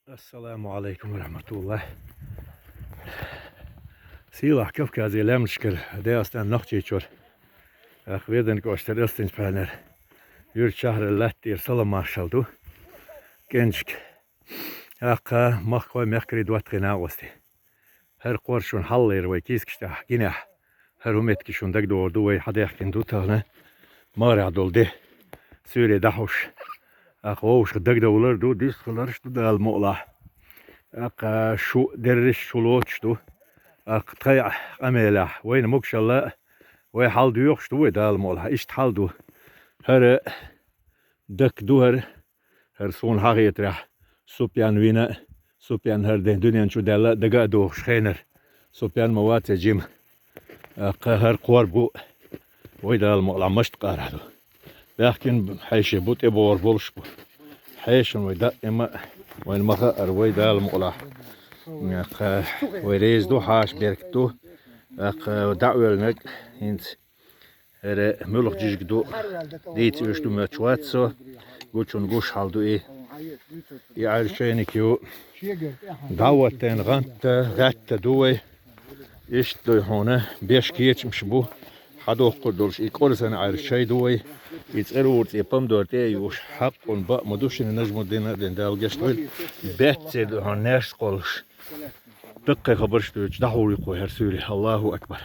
السلام عليكم ورحمة الله. Sila Kafkazi lämskar det är en nachtjur. Jag vet inte vad det är spännande. Jur shahar lätt i salamarshal du. Gensk. Jag machkoi mekri duatri naosti. Her qorshun hallir och kisksta gina. Her umetki shun dagdo du och hade jag inte uttala. Mara dolde. Syri dahush. Jag اوش dagdo ular du disklars du dal mola. Jag شو درش شلوتش du. قطيع أميلة وين مكشلة وين حال دو يخش دو دال مولها إيش حال دو هر دك دو هر صون حقيقة رح سوبيان وينا سوبيان هر ده دنيا شو دلا دقا دو شخينر سوبيان موات جيم هر قواربو وين دال مولها مشت قاره دو لكن حيش بوت إبور بولش بو حيش وين إما وين مخا وين دال مولها ويريز دو حاش بيركتو دعوة لك هند ملخ جيج دو ديت يش دو ماتشواتسو قوتشون قوش حالدو يعرشيني كيو دعوتين غات دوي إيش دو هنا بيش كيتش مشبو حدو قدرش يقولسن عرشي دوي يتقلورت يبام دورتي يوش حق ونبا مدوشن نجمو دينا دين دالجشتويل بيتسي دو هناش قولش دقيقة خبرش دو دحوري قوي هرسولي الله أكبر.